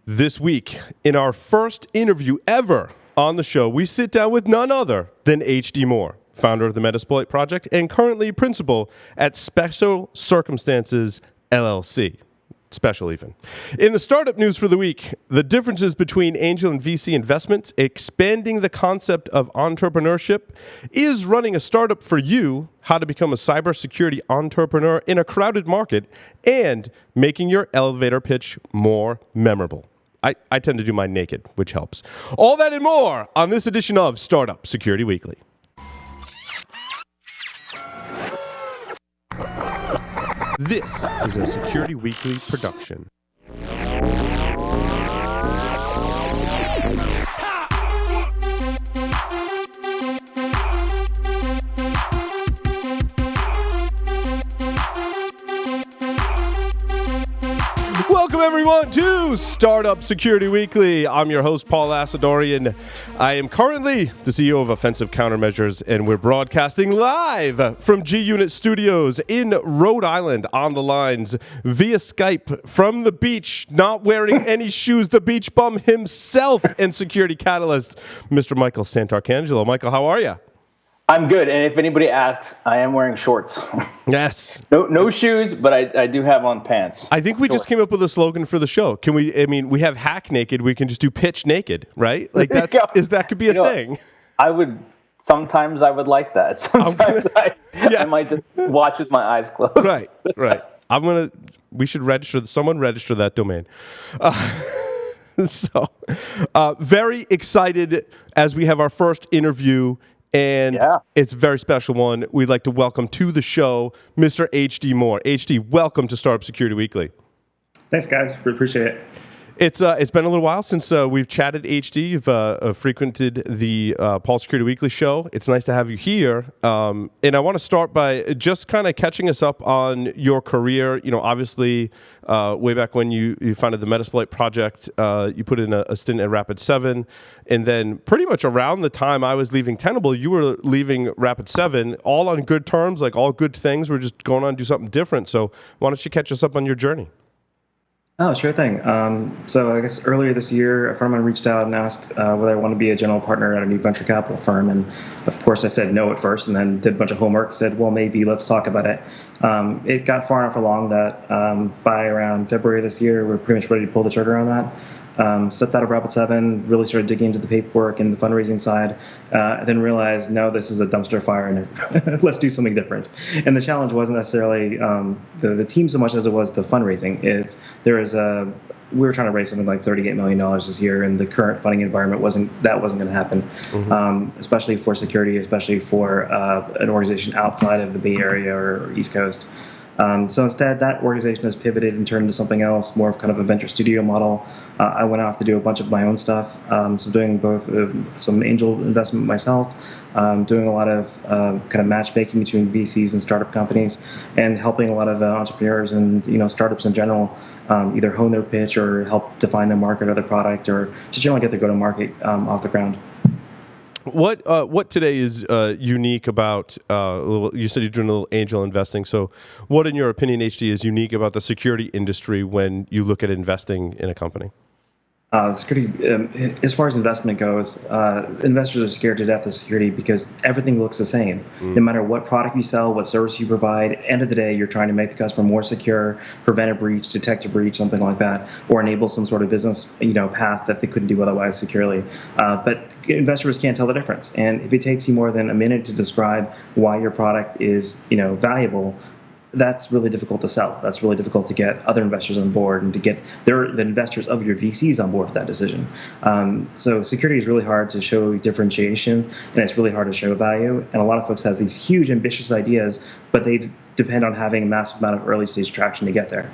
This week, in our first interview ever on the show, we sit down with none other than H.D. Moore, founder of the Metasploit project and currently principal at Special Circumstances, LLC. Special even. In the startup news for the week, the differences between angel and VC investments, expanding the concept of entrepreneurship, is running a startup for you, how to become a cybersecurity entrepreneur in a crowded market, and making your elevator pitch more memorable. I tend to do mine naked, which helps. All that and more on this edition of Startup Security Weekly. This is a Security Weekly production. Welcome, everyone, to Startup Security Weekly. I'm your host, Paul Asadorian. I am currently the CEO of Offensive Countermeasures, and we're broadcasting live from G-Unit Studios in Rhode Island on the lines via Skype from the beach, not wearing any shoes, the beach bum himself and security catalyst, Mr. Michael Santarcangelo. Michael, how are you? I'm good, and if anybody asks, I am wearing shorts. Yes. No shoes, but I do have on pants. I think we just came up with a slogan for the show. Can we? I mean, we have hack naked. We can just do pitch naked, right? Like that could be a thing. Sometimes I would like that. Sometimes I might just watch with my eyes closed. Right. We should register. Someone register that domain. Very excited as we have our first interview. And It's a very special one. We'd like to welcome to the show Mr. H.D. Moore. H.D., welcome to Startup Security Weekly. Thanks, guys. We appreciate it. It's been a little while since we've chatted, H.D. You've frequented the Paul Security Weekly show. It's nice to have you here. And I want to start by just kind of catching us up on your career. You know, obviously, way back when you founded the Metasploit project, you put in a stint at Rapid7. And then pretty much around the time I was leaving Tenable, you were leaving Rapid7, all on good terms, like all good things. We're just going on to do something different. So why don't you catch us up on your journey? Oh, sure thing. So I guess earlier this year, a firm reached out and asked whether I want to be a general partner at a new venture capital firm. And of course, I said no at first, and then did a bunch of homework, said, well, maybe let's talk about it. It got far enough along that by around February this year, we're pretty much ready to pull the trigger on that. Stepped out of Rapid7, really started digging into the paperwork and the fundraising side, then realized, no, this is a dumpster fire, and let's do something different. And the challenge wasn't necessarily the team so much as it was the fundraising. We were trying to raise something like $38 million this year, and the current funding environment wasn't going to happen, especially for security, especially for an organization outside of the Bay Area or East Coast. So instead, that organization has pivoted and turned into something else, more of kind of a venture studio model. I went off to do a bunch of my own stuff, so doing both some angel investment myself, doing a lot of kind of matchmaking between VCs and startup companies, and helping a lot of entrepreneurs and startups in general either hone their pitch or help define their market or their product, or just generally get their go-to-market off the ground. What today is unique about, you said you're doing a little angel investing, so what in your opinion, HD, is unique about the security industry when you look at investing in a company? Security, as far as investment goes, investors are scared to death of security because everything looks the same. No matter what product you sell, what service you provide, end of the day, you're trying to make the customer more secure, prevent a breach, detect a breach, something like that, or enable some sort of business, path that they couldn't do otherwise securely. But investors can't tell the difference. And if it takes you more than a minute to describe why your product is, valuable, that's really difficult to sell. That's really difficult to get other investors on board and to get the investors of your VCs on board with that decision. So security is really hard to show differentiation, and it's really hard to show value. And a lot of folks have these huge, ambitious ideas, but they depend on having a massive amount of early stage traction to get there.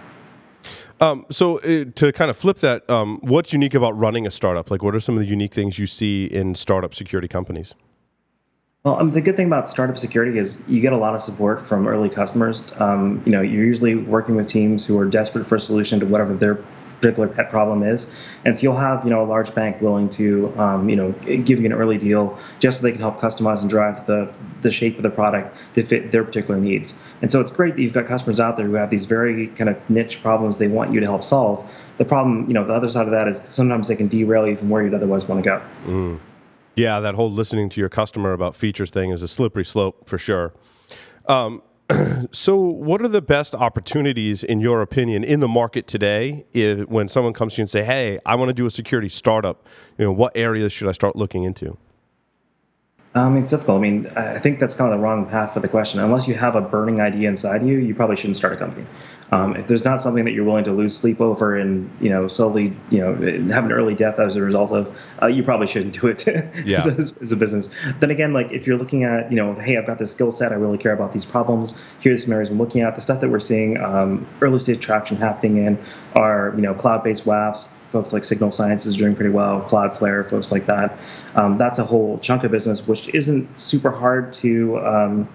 So to kind of flip that, what's unique about running a startup? Like, what are some of the unique things you see in startup security companies? Well, the good thing about startup security is you get a lot of support from early customers. You're usually working with teams who are desperate for a solution to whatever their particular pet problem is. And so you'll have, a large bank willing to, give you an early deal just so they can help customize and drive the shape of the product to fit their particular needs. And so it's great that you've got customers out there who have these very kind of niche problems they want you to help solve. The problem, the other side of that is sometimes they can derail you from where you'd otherwise want to go. Mm. Yeah, that whole listening to your customer about features thing is a slippery slope for sure. So what are the best opportunities, in your opinion, in the market today when someone comes to you and say, hey, I want to do a security startup? What areas should I start looking into? It's difficult. I think that's kind of the wrong path for the question. Unless you have a burning idea inside you, you probably shouldn't start a company. If there's not something that you're willing to lose sleep over and, slowly, have an early death as a result of, you probably shouldn't do it as a business. Then again, like if you're looking at, hey, I've got this skill set, I really care about these problems. Here's some areas I'm looking at. The stuff that we're seeing early stage traction happening in are, cloud-based WAFs. Folks like Signal Science is doing pretty well, Cloudflare, folks like that. That's a whole chunk of business, which isn't super hard to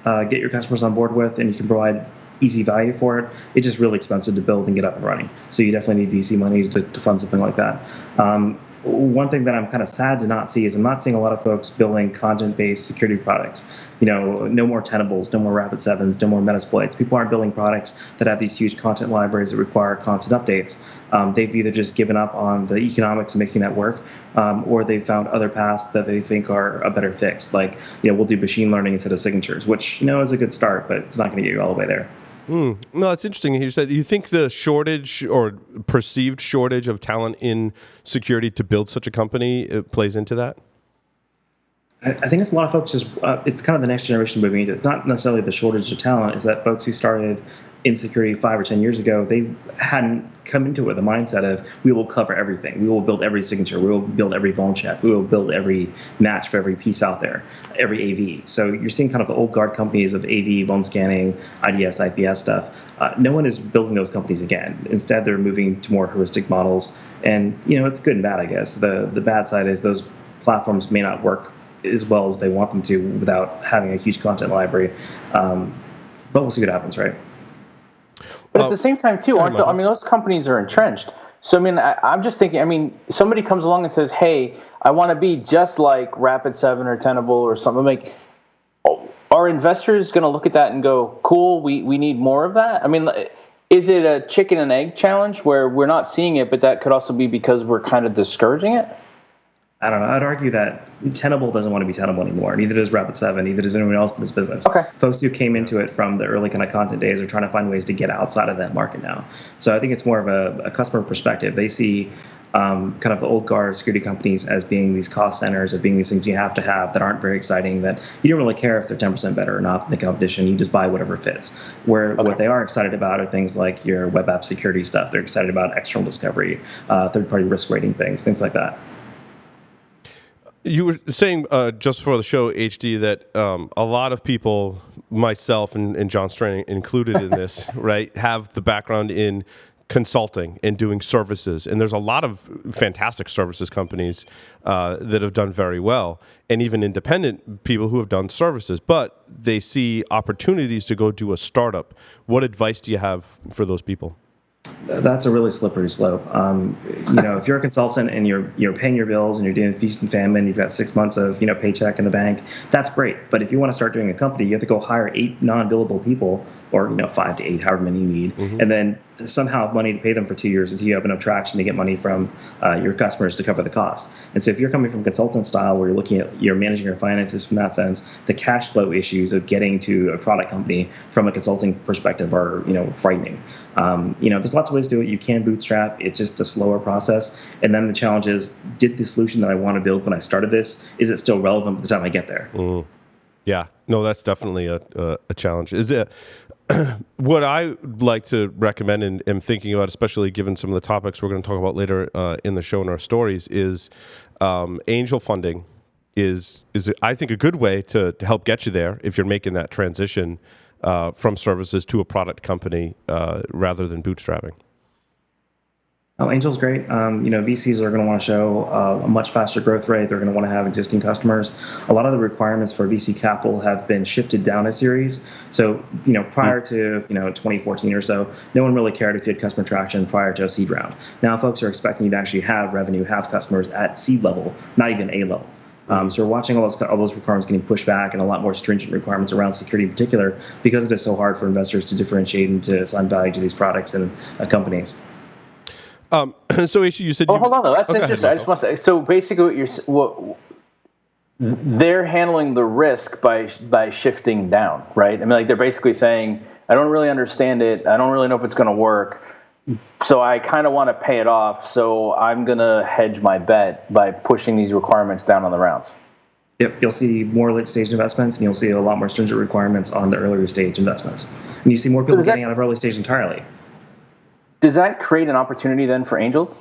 get your customers on board with, and you can provide easy value for it. It's just really expensive to build and get up and running. So you definitely need VC money to fund something like that. One thing that I'm kind of sad to not see is I'm not seeing a lot of folks building content-based security products. No more Tenables, no more Rapid7s, no more Metasploits. People aren't building products that have these huge content libraries that require constant updates. They've either just given up on the economics of making that work, or they've found other paths that they think are a better fix. Like, we'll do machine learning instead of signatures, which, is a good start, but it's not going to get you all the way there. No, it's interesting. You said you think the shortage or perceived shortage of talent in security to build such a company plays into that? I think it's a lot of folks it's kind of the next generation moving into it. It's not necessarily the shortage of talent. It's that folks who started in security 5 or 10 years ago, they hadn't come into it with the mindset of, we will cover everything. We will build every signature. We will build every vuln check. We will build every match for every piece out there, every AV. So you're seeing kind of the old guard companies of AV, vuln scanning, IDS, IPS stuff. No one is building those companies again. Instead, they're moving to more heuristic models. And, it's good and bad, I guess. The bad side is those platforms may not work as well as they want them to without having a huge content library. But we'll see what happens, right? But at the same time, too, those companies are entrenched. So, I'm just thinking, somebody comes along and says, hey, I want to be just like Rapid7 or Tenable or something. Like, are investors going to look at that and go, cool, we need more of that? Is it a chicken and egg challenge where we're not seeing it, but that could also be because we're kind of discouraging it? I don't know. I'd argue that Tenable doesn't want to be Tenable anymore. Neither does Rapid7. Neither does anyone else in this business. Okay. Folks who came into it from the early kind of content days are trying to find ways to get outside of that market now. So I think it's more of a customer perspective. They see kind of the old guard security companies as being these cost centers, of being these things you have to have that aren't very exciting, that you don't really care if they're 10% better or not than the competition. You just buy whatever fits. What they are excited about are things like your web app security stuff. They're excited about external discovery, third-party risk rating things like that. You were saying just before the show, HD, that a lot of people, myself and John Strain included in this, right, have the background in consulting and doing services. And there's a lot of fantastic services companies that have done very well, and even independent people who have done services. But they see opportunities to go do a startup. What advice do you have for those people? That's a really slippery slope. If you're a consultant and you're paying your bills and you're doing feast and famine, you've got 6 months of paycheck in the bank. That's great. But if you want to start doing a company, you have to go hire 8 non-billable people, or 5 to 8, however many you need, and then somehow have money to pay them for 2 years until you have enough traction to get money from your customers to cover the cost. And so if you're coming from consultant style, where you're managing your finances from that sense, the cash flow issues of getting to a product company from a consulting perspective are frightening. There's lots of ways to do it. You can bootstrap. It's just a slower process. And then the challenge is, did the solution that I want to build when I started this, is it still relevant by the time I get there? Yeah, no, that's definitely a challenge. Is it? What I like to recommend and am thinking about, especially given some of the topics we're going to talk about later in the show and our stories, is angel funding is I think a good way to help get you there if you're making that transition from services to a product company rather than bootstrapping. Oh, Angel's great. VCs are going to want to show a much faster growth rate. They're going to want to have existing customers. A lot of the requirements for VC capital have been shifted down a series. So, prior to 2014 or so, no one really cared if you had customer traction prior to a seed round. Now, folks are expecting you to actually have revenue, have customers at seed level, not even A level. So we're watching all those requirements getting pushed back, and a lot more stringent requirements around security in particular, because it is so hard for investors to differentiate and to assign value to these products and companies. So Ishi, you said. Hold on though. That's interesting. I just want to say. So basically, they're handling the risk by shifting down, right? I mean, like they're basically saying, I don't really understand it. I don't really know if it's going to work. So I kind of want to pay it off. So I'm going to hedge my bet by pushing these requirements down on the rounds. Yep, you'll see more late stage investments, and you'll see a lot more stringent requirements on the earlier stage investments. And you see more people getting out of early stage entirely. Does that create an opportunity then for angels?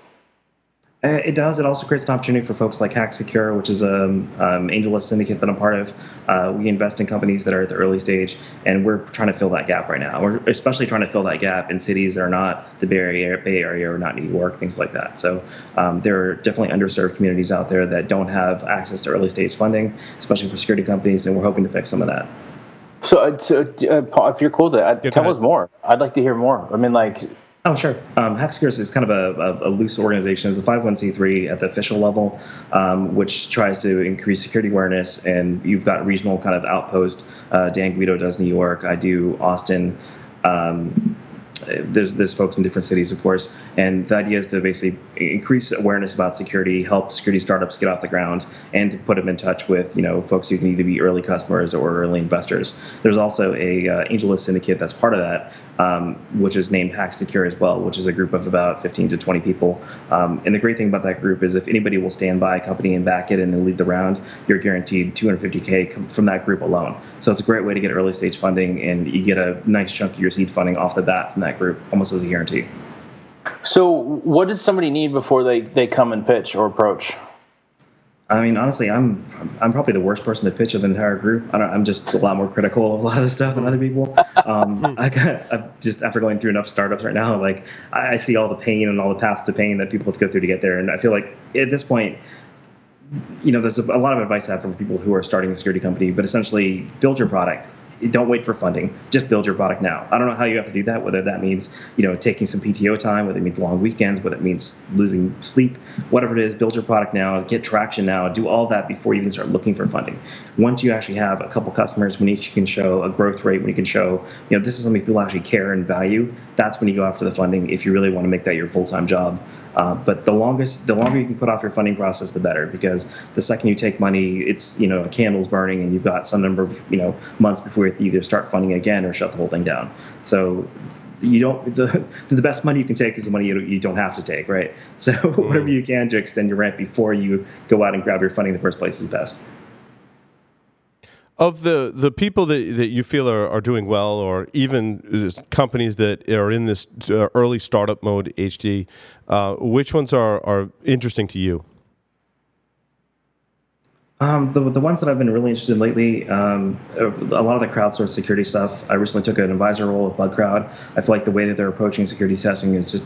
It does. It also creates an opportunity for folks like HackSecure, which is an AngelList syndicate that I'm part of. We invest in companies that are at the early stage, and we're trying to fill that gap right now. We're especially trying to fill that gap in cities that are not the Bay Area or not New York, things like that. So there are definitely underserved communities out there that don't have access to early stage funding, especially for security companies, and we're hoping to fix some of that. So Paul, if you're cool with that, tell us more. I'd like to hear more. I mean, like. Oh, sure. HackSecure is kind of a loose organization. It's a 501c3 at the official level, which tries to increase security awareness. And you've got regional kind of outpost. Dan Guido does New York. I do Austin. There's folks in different cities, of course, and the idea is to basically increase awareness about security, help security startups get off the ground, and to put them in touch with folks who can either be early customers or early investors. There's also a AngelList syndicate that's part of that, which is named HackSecure as well, which is a group of about 15 to 20 people. And the great thing about that group is if anybody will stand by a company and back it and then lead the round, you're guaranteed $250K from that group alone. So it's a great way to get early stage funding, and you get a nice chunk of your seed funding off the bat from that group, almost as a guarantee. So what does somebody need before they come and pitch or approach? I mean, honestly, I'm probably the worst person to pitch of the entire group. I'm just a lot more critical of a lot of the stuff than other people. I just after going through enough startups right now, like I see all the pain and all the paths to pain that people have to go through to get there, and I feel like at this point, there's a lot of advice I have for people who are starting a security company, but essentially build your product. Don't wait for funding. Just build your product now. I don't know how you have to do that, whether that means, taking some PTO time, whether it means long weekends, whether it means losing sleep, whatever it is, build your product now, get traction now, do all that before you even start looking for funding. Once you actually have a couple customers, when each can show a growth rate, when you can show, this is something people actually care and value, that's when you go after the funding if you really want to make that your full-time job. But the longer you can put off your funding process, the better, because the second you take money, it's, a candle's burning and you've got some number of, months before you have to either start funding again or shut the whole thing down. So the best money you can take is the money you don't have to take, right? So whatever you can to extend your rent before you go out and grab your funding in the first place is best. Of the people that you feel are doing well, or even companies that are in this early startup mode, HD, which ones are interesting to you? The ones that I've been really interested in lately, a lot of the crowdsourced security stuff. I recently took an advisor role with BugCrowd. I feel like the way that they're approaching security testing is just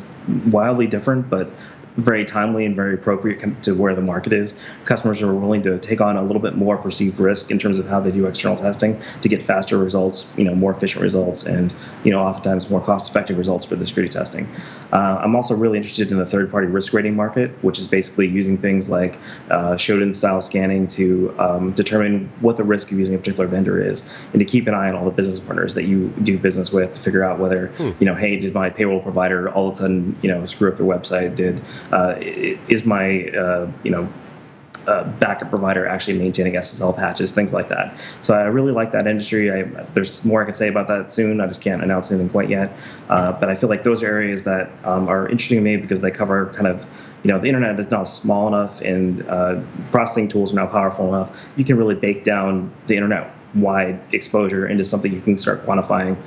wildly different, but very timely and very appropriate to where the market is. Customers are willing to take on a little bit more perceived risk in terms of how they do external testing to get faster results, more efficient results, and oftentimes more cost-effective results for the security testing. I'm also really interested in the third-party risk rating market, which is basically using things like Shodan-style scanning to determine what the risk of using a particular vendor is, and to keep an eye on all the business partners that you do business with to figure out whether, hey, did my payroll provider all of a sudden, screw up their website? Is my backup provider actually maintaining SSL patches, things like that. So I really like that industry. There's more I can say about that soon. I just can't announce anything quite yet. But I feel like those are areas that are interesting to me because they cover kind of, the internet is now small enough and processing tools are now powerful enough. You can really bake down the internet-wide exposure into something you can start quantifying.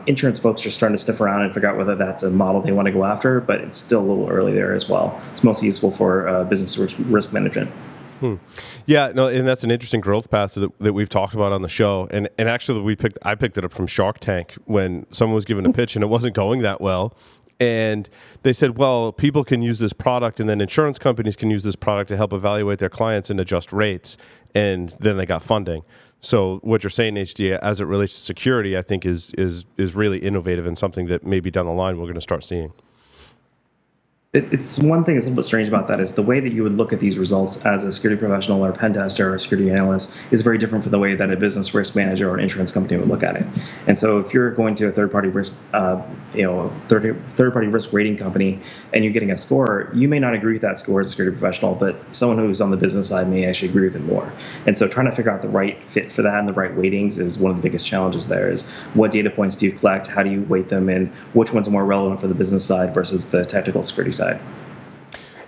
Insurance folks are starting to sniff around and figure out whether that's a model they want to go after, but it's still a little early there as well. It's mostly useful for business risk management. Yeah, no, and that's an interesting growth path that we've talked about on the show. And actually, I picked it up from Shark Tank when someone was given a pitch and it wasn't going that well. And they said, well, people can use this product, and then insurance companies can use this product to help evaluate their clients and adjust rates. And then they got funding. So what you're saying, HD, as it relates to security, I think is really innovative and something that maybe down the line we're going to start seeing. It's one thing that's a little bit strange about that is the way that you would look at these results as a security professional or a pen tester or a security analyst is very different from the way that a business risk manager or an insurance company would look at it. And so if you're going to a third-party risk, third-party risk rating company and you're getting a score, you may not agree with that score as a security professional, but someone who's on the business side may actually agree with it more. And so trying to figure out the right fit for that and the right weightings is one of the biggest challenges there is what data points do you collect, how do you weight them, and which ones are more relevant for the business side versus the technical security side.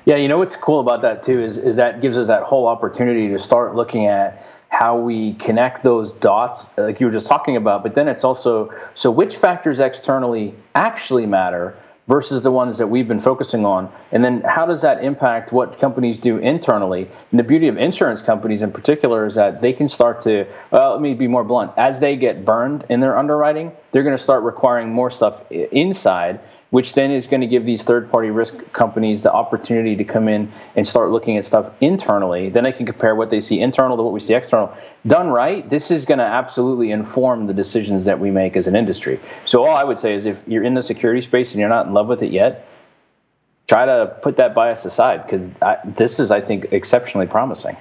Yeah, you know what's cool about that too is that gives us that whole opportunity to start looking at how we connect those dots, like you were just talking about. But then it's also, so which factors externally actually matter versus the ones that we've been focusing on, and then how does that impact what companies do internally? And the beauty of insurance companies in particular is that they can start to, well, let me be more blunt, as they get burned in their underwriting, they're going to start requiring more stuff inside, which then is going to give these third-party risk companies the opportunity to come in and start looking at stuff internally. Then they can compare what they see internal to what we see external. Done right, this is going to absolutely inform the decisions that we make as an industry. So all I would say is if you're in the security space and you're not in love with it yet, try to put that bias aside, because this is, I think, exceptionally promising.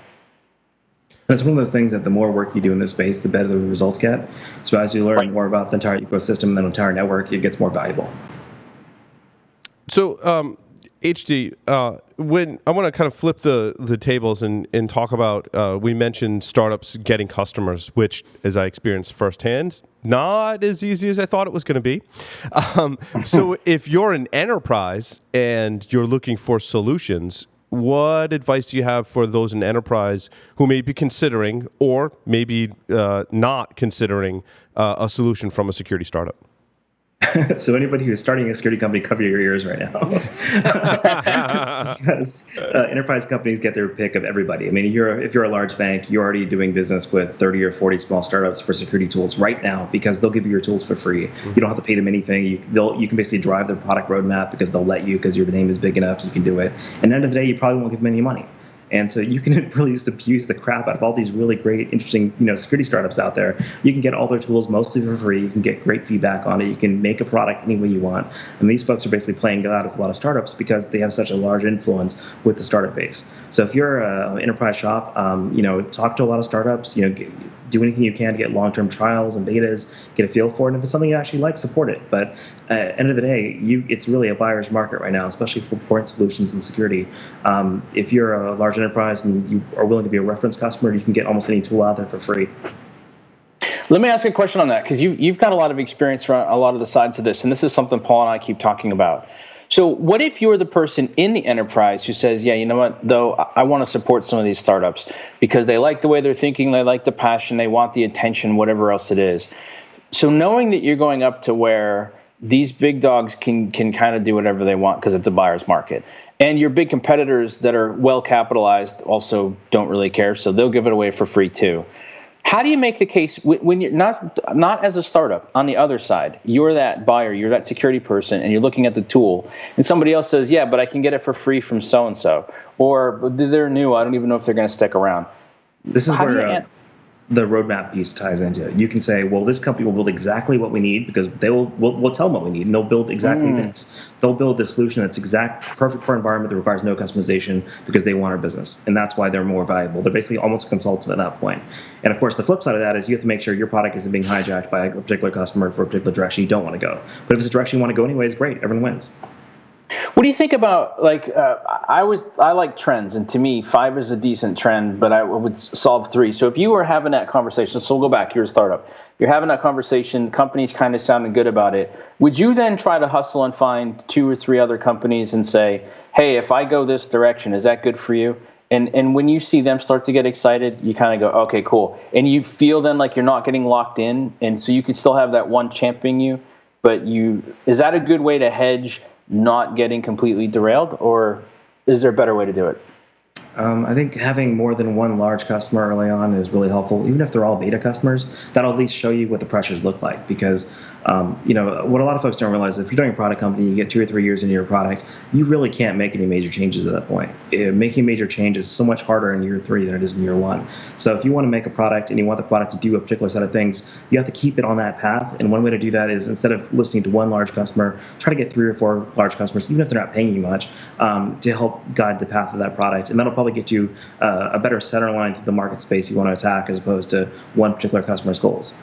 That's one of those things that the more work you do in this space, the better the results get. So as you learn more about the entire ecosystem and the entire network, it gets more valuable. So, HD, when I want to kind of flip the tables and talk about, we mentioned startups getting customers, which, as I experienced firsthand, not as easy as I thought it was going to be. So if you're an enterprise and you're looking for solutions, what advice do you have for those in enterprise who may be considering or maybe not considering a solution from a security startup? So anybody who's starting a security company, cover your ears right now. Because enterprise companies get their pick of everybody. I mean, if you're a large bank, you're already doing business with 30 or 40 small startups for security tools right now because they'll give you your tools for free. Mm-hmm. You don't have to pay them anything. You can basically drive their product roadmap because they'll let you because your name is big enough, you can do it. And at the end of the day, you probably won't give them any money. And so you can really just abuse the crap out of all these really great, interesting, security startups out there. You can get all their tools mostly for free. You can get great feedback on it. You can make a product any way you want. And these folks are basically playing God with a lot of startups because they have such a large influence with the startup base. So if you're an enterprise shop, talk to a lot of startups. Do anything you can to get long-term trials and betas, get a feel for it. And if it's something you actually like, support it. But at the end of the day, it's really a buyer's market right now, especially for point solutions and security. If you're a large enterprise and you are willing to be a reference customer, you can get almost any tool out there for free. Let me ask a question on that, because you've got a lot of experience around a lot of the sides of this, and this is something Paul and I keep talking about. So what if you're the person in the enterprise who says, yeah, you know what, though, I want to support some of these startups because they like the way they're thinking, they like the passion, they want the attention, whatever else it is. So knowing that you're going up to where these big dogs can kind of do whatever they want because it's a buyer's market, and your big competitors that are well capitalized also don't really care, so they'll give it away for free too. How do you make the case when you're not as a startup on the other side? You're that buyer, you're that security person, and you're looking at the tool, and somebody else says, yeah, but I can get it for free from so-and-so, or they're new, I don't even know if they're going to stick around. This is where the roadmap piece ties into it. You can say, well, this company will build exactly what we need because we'll tell them what we need, and they'll build exactly this. They'll build the solution that's perfect for our environment that requires no customization because they want our business, and that's why they're more valuable. They're basically almost a consultant at that point. And of course, the flip side of that is you have to make sure your product isn't being hijacked by a particular customer for a particular direction you don't want to go. But if it's a direction you want to go anyways, great, everyone wins. What do you think about, I like trends, and to me, 5 is a decent trend, but I would solve 3. So if you were having that conversation, so we'll go back, you're a startup, you're having that conversation, companies kind of sounding good about it, would you then try to hustle and find 2 or 3 other companies and say, hey, if I go this direction, is that good for you? And when you see them start to get excited, you kind of go, okay, cool. And you feel then like you're not getting locked in, and so you could still have that one championing you, but is that a good way to hedge not getting completely derailed, or is there a better way to do it? I think having more than one large customer early on is really helpful. Even if they're all beta customers, that'll at least show you what the pressures look like. Because, what a lot of folks don't realize, if you're doing a product company, you get 2 or 3 years into your product, you really can't make any major changes at that point. Making major changes is so much harder in year 3 than it is in year 1. So if you want to make a product and you want the product to do a particular set of things, you have to keep it on that path. And one way to do that is, instead of listening to one large customer, try to get 3 or 4 large customers, even if they're not paying you much, to help guide the path of that product. And that'll probably get you a better center line through the market space you want to attack, as opposed to one particular customer's goals.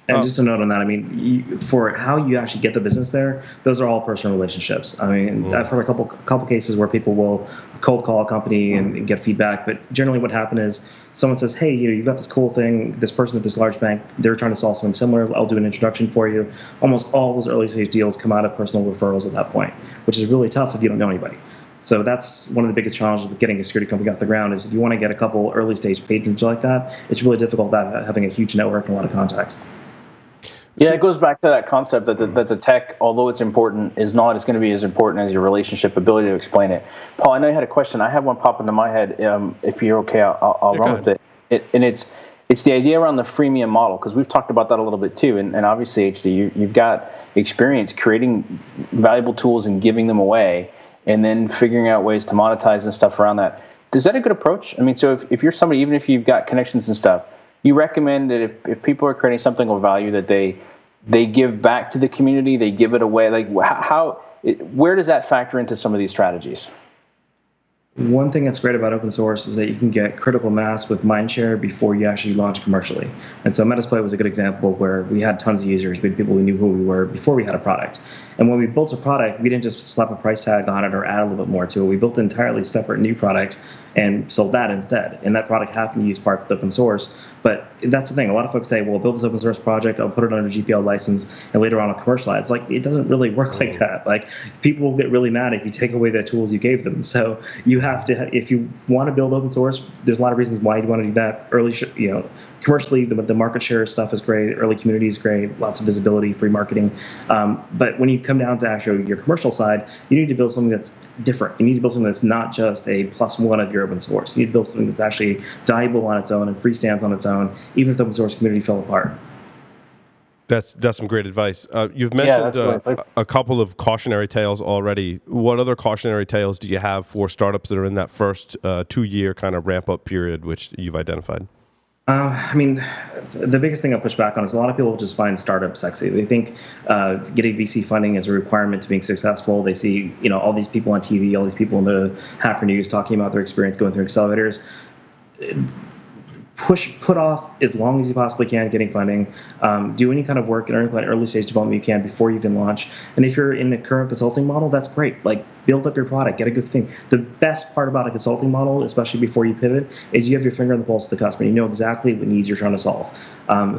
And just a note on that, I mean, for how you actually get the business there, those are all personal relationships. I mean, I've heard a couple cases where people will cold call a company and get feedback, but generally what happened is someone says, hey, you've got this cool thing, this person at this large bank, they're trying to solve something similar, I'll do an introduction for you. Almost all those early stage deals come out of personal referrals at that point, which is really tough if you don't know anybody. So that's one of the biggest challenges with getting a security company off the ground, is if you want to get a couple early stage patrons like that, it's really difficult without having a huge network and a lot of contacts. Yeah, it goes back to that concept that the tech, although it's important, is not as going to be as important as your relationship ability to explain it. Paul, I know you had a question. I have one pop into my head. If you're okay, I'll run with it. And it's the idea around the freemium model, because we've talked about that a little bit too. And obviously, HD, you've got experience creating valuable tools and giving them away, and then figuring out ways to monetize and stuff around that. Is that a good approach? I mean, so if you're somebody, even if you've got connections and stuff, you recommend that if people are creating something of value, that they give back to the community, they give it away. Like, where does that factor into some of these strategies? One thing that's great about open source is that you can get critical mass with mindshare before you actually launch commercially. And so Metasploit was a good example where we had tons of users, we had people who knew who we were before we had a product. And when we built a product, we didn't just slap a price tag on it or add a little bit more to it. We built an entirely separate new product and sold that instead. And that product happened to use parts of the open source. But that's the thing. A lot of folks say, well, build this open source project, I'll put it under GPL license, and later on I'll commercialize. It's like, it doesn't really work like that. Like, people will get really mad if you take away the tools you gave them. So you have to, if you want to build open source, there's a lot of reasons why you want to do that. Early, commercially, the market share stuff is great. Early community is great. Lots of visibility, free marketing. But when you come down to actually your commercial side, you need to build something that's different. You need to build something that's not just a +1 of your open source. You need to build something that's actually valuable on its own and free stands on its own, even if the open source community fell apart. That's some great advice. You've mentioned a couple of cautionary tales already. What other cautionary tales do you have for startups that are in that first 2-year kind of ramp-up period, which you've identified? I mean, the biggest thing I'll push back on is a lot of people just find startups sexy. They think getting VC funding is a requirement to being successful. They see, all these people on TV, all these people in the Hacker News talking about their experience going through accelerators. Put off as long as you possibly can getting funding. Do any kind of work in early stage development you can before you even launch. And if you're in the current consulting model, that's great. Like, build up your product, get a good thing. The best part about a consulting model, especially before you pivot, is you have your finger on the pulse of the customer. You know exactly what needs you're trying to solve.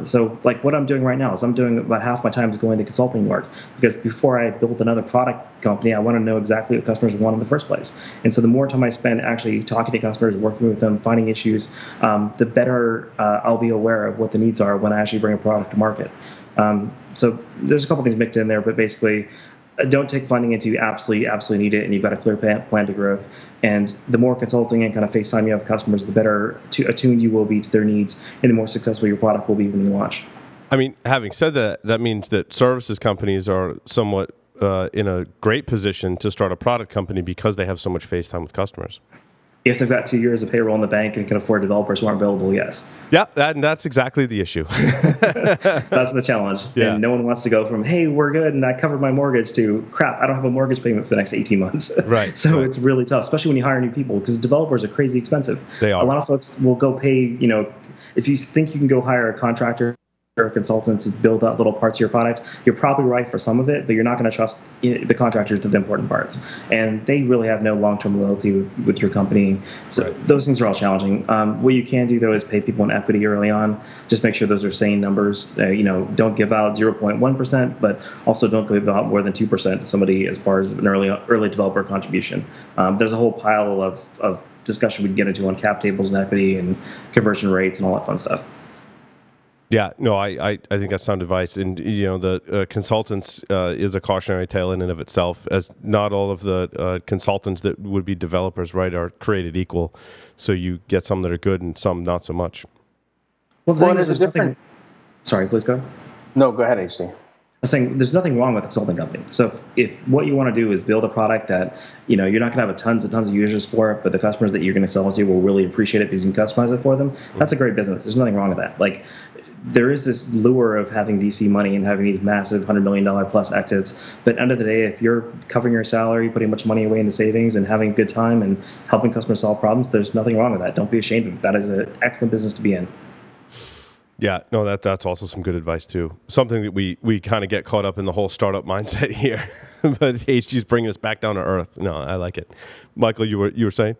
So like what I'm doing right now is I'm doing about half my time is going to consulting work, because before I built another product company, I want to know exactly what customers want in the first place. And so the more time I spend actually talking to customers, working with them, finding issues, the better I'll be aware of what the needs are when I actually bring a product to market. So there's a couple things mixed in there, but basically, don't take funding until you absolutely need it and you've got a clear plan to growth. And the more consulting and kind of FaceTime you have with customers, the better attuned you will be to their needs, and the more successful your product will be when you launch. I mean, having said that, that means that services companies are somewhat in a great position to start a product company because they have so much FaceTime with customers. If they've got 2 years of payroll in the bank and can afford developers who aren't billable, yes. Yeah, that's exactly the issue. So that's the challenge. Yeah. And no one wants to go from, hey, we're good and I covered my mortgage, to crap, I don't have a mortgage payment for the next 18 months. Right. So It's really tough, especially when you hire new people, because developers are crazy expensive. They are. A lot of folks will go pay, if you think you can go hire a contractor or a consultant to build out little parts of your product, you're probably right for some of it, but you're not going to trust the contractors to the important parts. And they really have no long-term loyalty with your company. So Those things are all challenging. What you can do, though, is pay people in equity early on. Just make sure those are sane numbers. Don't give out 0.1%, but also don't give out more than 2% to somebody as far as an early developer contribution. There's a whole pile of discussion we can get into on cap tables and equity and conversion rates and all that fun stuff. Yeah, no, I think that's sound advice. And, the consultants is a cautionary tale in and of itself, as not all of the consultants that would be developers, right, are created equal. So you get some that are good and some not so much. Well, the thing is, there's nothing... Sorry, please go. No, go ahead, HD. I'm saying there's nothing wrong with a consulting company. So if what you want to do is build a product that, you're not going to have tons and tons of users for it, but the customers that you're going to sell it to will really appreciate it because you can customize it for them, that's a great business. There's nothing wrong with that. Like, there is this lure of having VC money and having these massive $100 million plus exits. But at the end of the day, if you're covering your salary, putting much money away into savings and having a good time and helping customers solve problems, there's nothing wrong with that. Don't be ashamed of it. That is an excellent business to be in. Yeah, no, that's also some good advice too. Something that we kind of get caught up in the whole startup mindset here, but HD's bringing us back down to earth. No, I like it. Michael, you were saying?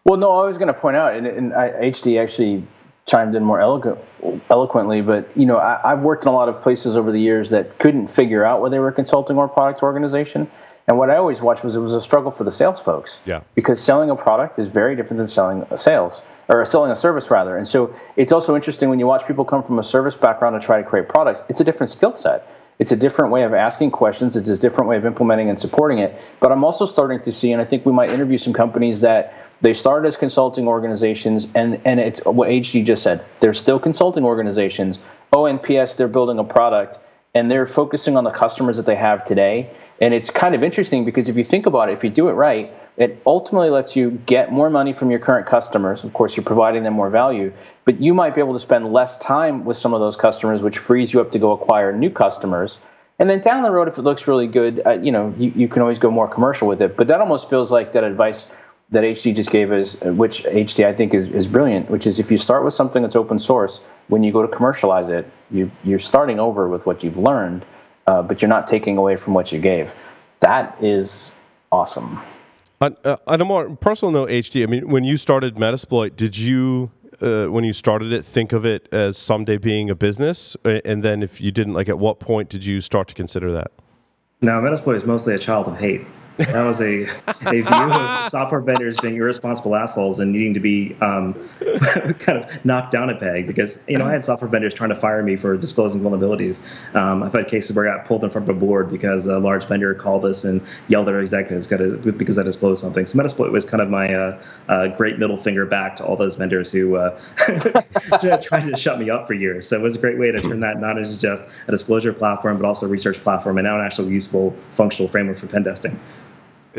Well, no, I was going to point out, and HD actually chimed in more eloquently, but I've worked in a lot of places over the years that couldn't figure out whether they were a consulting or product organization. And what I always watched was it was a struggle for the sales folks. Yeah. Because selling a product is very different than selling a service rather. And so it's also interesting when you watch people come from a service background to try to create products. It's a different skill set. It's a different way of asking questions. It's a different way of implementing and supporting it. But I'm also starting to see, and I think we might interview some companies that they started as consulting organizations, and it's what HD just said. They're still consulting organizations. Oh, and PS, they're building a product, and they're focusing on the customers that they have today. And it's kind of interesting because if you think about it, if you do it right, it ultimately lets you get more money from your current customers. Of course, you're providing them more value, but you might be able to spend less time with some of those customers, which frees you up to go acquire new customers. And then down the road, if it looks really good, you can always go more commercial with it. But that almost feels like that advice that HD just gave us, which HD I think is brilliant, which is if you start with something that's open source, when you go to commercialize it, you're starting over with what you've learned, but you're not taking away from what you gave. That is awesome. On a more personal note, HD, I mean, when you started Metasploit, did you, when you started it, think of it as someday being a business? And then if you didn't, like, at what point did you start to consider that? No, Metasploit is mostly a child of hate. That was a view of software vendors being irresponsible assholes and needing to be kind of knocked down a peg because, I had software vendors trying to fire me for disclosing vulnerabilities. I've had cases where I got pulled in front of a board because a large vendor called us and yelled at our executives because I disclosed something. So Metasploit was kind of my great middle finger back to all those vendors who tried to shut me up for years. So it was a great way to turn that not as just a disclosure platform, but also a research platform and now an actual useful functional framework for pen testing.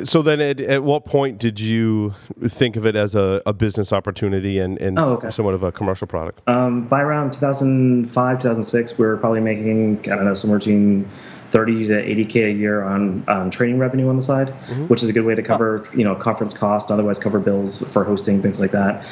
So then at what point did you think of it as a business opportunity and somewhat of a commercial product? By around 2005, 2006, we were probably making, somewhere between 30 to 80K a year on training revenue on the side, which is a good way to cover, conference cost, otherwise cover bills for hosting, things like that.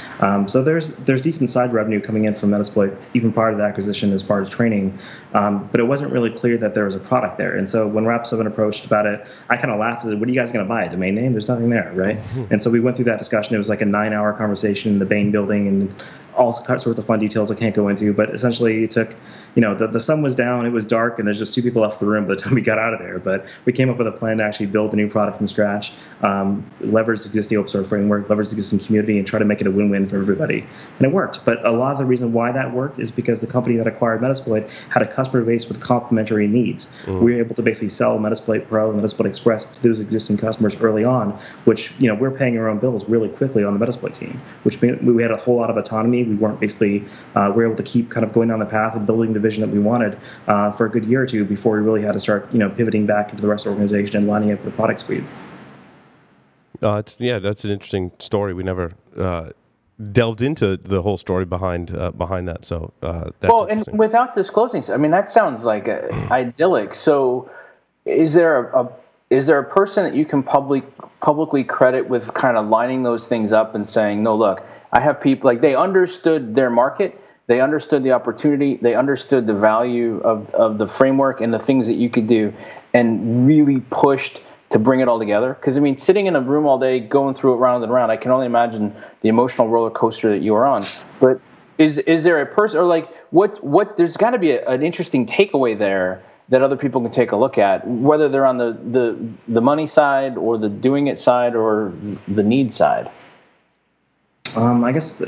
So there's decent side revenue coming in from Metasploit, even prior to the acquisition as part of training. But it wasn't really clear that there was a product there. And so when Rap7 approached about it, I kind of laughed and said, what are you guys going to buy, a domain name? There's nothing there, right? And so we went through that discussion. It was like a 9-hour conversation in the Bain building and all sorts of fun details I can't go into, but essentially it took, the sun was down, it was dark, and there's just 2 people left the room by the time we got out of there. But we came up with a plan to actually build the new product from scratch, leverage the existing open source framework, leverage the existing community, and try to make it a win-win for everybody. And it worked. But a lot of the reason why that worked is because the company that acquired Metasploit had a customer base with complementary needs. We were able to basically sell Metasploit Pro and Metasploit Express to those existing customers early on, which, we're paying our own bills really quickly on the Metasploit team, which meant we had a whole lot of autonomy. We weren't basically, we were able to keep kind of going down the path of building the vision that we wanted for a good year or two before we really had to start, pivoting back into the rest of the organization and lining up the product suite. That's an interesting story. We never delved into the whole story behind that. So that's and without disclosing, that sounds like idyllic. So is there a person that you can publicly credit with kind of lining those things up and saying, no, look, I have people, like, they understood their market, they understood the opportunity, they understood the value of the framework and the things that you could do, and really pushed to bring it all together? Because, sitting in a room all day, going through it round and round, I can only imagine the emotional roller coaster that you were on. But is there a person, or like, what there's got to be an interesting takeaway there that other people can take a look at, whether they're on the money side or the doing it side or the need side? I guess,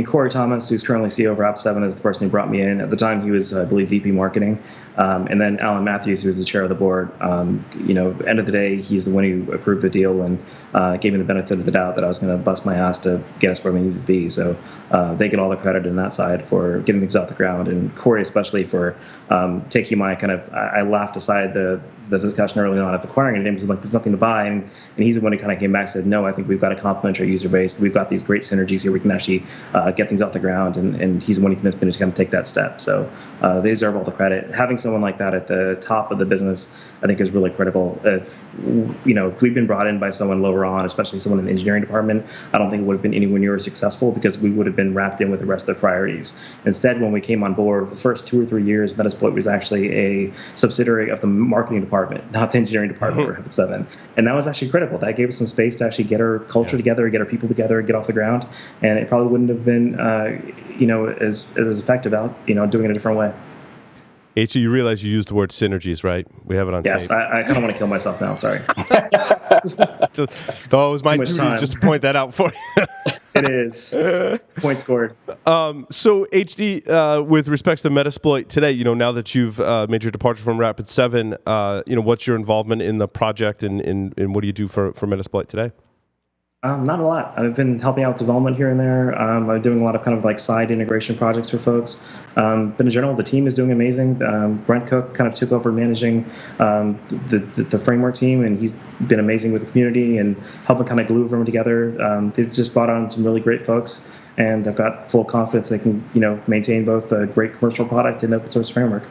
Corey Thomas, who's currently CEO of Rap7, is the person who brought me in. At the time, he was, I believe, VP Marketing. And then Alan Matthews, who was the chair of the board. End of the day, he's the one who approved the deal and gave me the benefit of the doubt that I was going to bust my ass to get us where we needed to be. So they get all the credit in that side for getting things off the ground. And Corey especially for taking my I laughed aside the discussion early on of acquiring it. He was like, there's nothing to buy. And he's the one who kind of came back and said, no, I think we've got to complement our user base. We've got these great synergies here. We can actually get things off the ground. And he's the one who convinced me to kind of take that step. So they deserve all the credit. Having someone like that at the top of the business, I think, is really critical. If we'd been brought in by someone lower on, especially someone in the engineering department, I don't think it would have been anywhere near as successful because we would have been wrapped in with the rest of the priorities. Instead, when we came on board, the first 2 or 3 years, Metasploit was actually a subsidiary of the marketing department, not the engineering department for Rapid7. And that was actually critical. That gave us some space to actually get our culture together, get our people together, get off the ground. And it probably wouldn't have been, as effective out, doing it a different way. H, you realize you used the word synergies, right? We have it on tape. Yes, I kind of want to kill myself now. Sorry. Though it was my duty just to point that out for you. It is. Point scored. So HD, with respects to Metasploit today, now that you've made your departure from Rapid7, what's your involvement in the project and what do you do for Metasploit today? Not a lot. I've been helping out with development here and there. I'm doing a lot of kind of like side integration projects for folks. But in general, the team is doing amazing. Brent Cook kind of took over managing the framework team, and he's been amazing with the community and helping kind of glue everyone together. They've just brought on some really great folks, and I've got full confidence they can, maintain both a great commercial product and open source framework.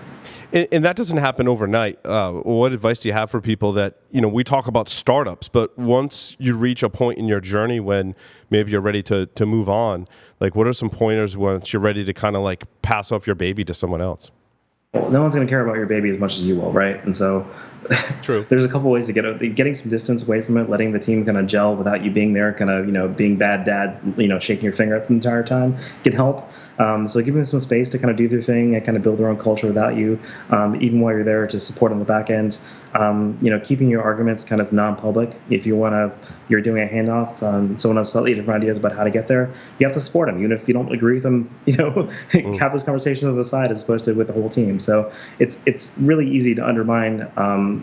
And that doesn't happen overnight. What advice do you have for people that, we talk about startups, but once you reach a point in your journey when maybe you're ready to move on, like what are some pointers once you're ready to kind of like pass off your baby to someone else? Well, no one's going to care about your baby as much as you will, right? And so True. There's a couple ways to getting some distance away from it, letting the team kind of gel without you being there, kind of, being bad dad, shaking your finger at the entire time can help. So giving them some space to kind of do their thing and kind of build their own culture without you, even while you're there to support on the back end. Keeping your arguments kind of non-public. If you're doing a handoff, someone has slightly different ideas about how to get there, you have to support them, even if you don't agree with them. Have those conversations on the side as opposed to with the whole team. So it's really easy to undermine,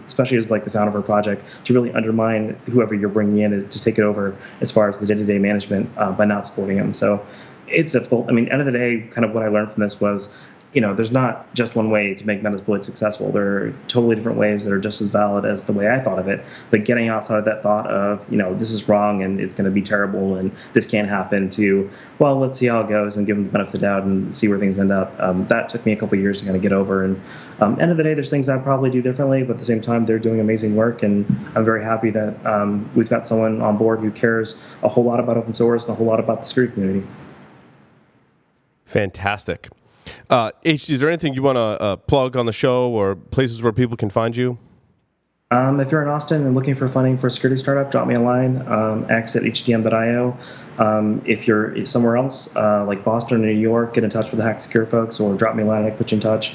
especially as like the founder of a project, to really undermine whoever you're bringing in to take it over as far as the day-to-day management by not supporting them. So it's difficult. End of the day, kind of what I learned from this was, there's not just one way to make Metasploit successful. There are totally different ways that are just as valid as the way I thought of it. But getting outside of that thought of, this is wrong and it's going to be terrible and this can't happen to, well, let's see how it goes and give them the benefit of the doubt and see where things end up. That took me a couple of years to kind of get over. And end of the day, there's things I'd probably do differently, but at the same time, they're doing amazing work. And I'm very happy that we've got someone on board who cares a whole lot about open source and a whole lot about the security community. Fantastic. HD, is there anything you want to plug on the show or places where people can find you? If you're in Austin and looking for funding for a security startup, drop me a line, x@hdm.io. If you're somewhere else, like Boston or New York, get in touch with the Hack Secure folks or drop me a line and I can put you in touch.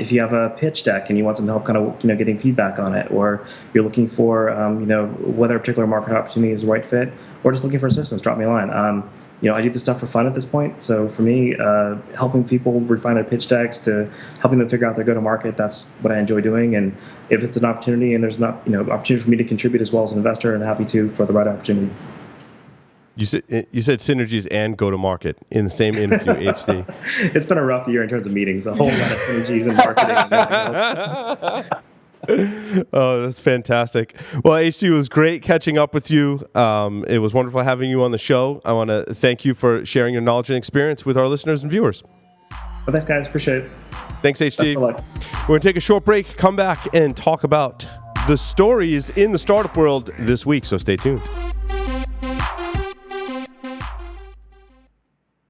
If you have a pitch deck and you want some help kind of, getting feedback on it, or you're looking for, whether a particular market opportunity is the right fit, or just looking for assistance, drop me a line. I do this stuff for fun at this point. So for me, helping people refine their pitch decks to helping them figure out their go-to-market, that's what I enjoy doing. And if it's an opportunity and there's not, opportunity for me to contribute as well as an investor, I'm happy to for the right opportunity. You said synergies and go-to-market in the same interview, HD. It's been a rough year in terms of meetings. A whole lot of synergies and marketing and everything else. Oh, that's fantastic. Well, HD, it was great catching up with you. It was wonderful having you on the show. I want to thank you for sharing your knowledge and experience with our listeners and viewers. Well, thanks, guys. Appreciate it. Thanks, HD. Best of luck. We're going to take a short break, come back, and talk about the stories in the startup world this week, so stay tuned.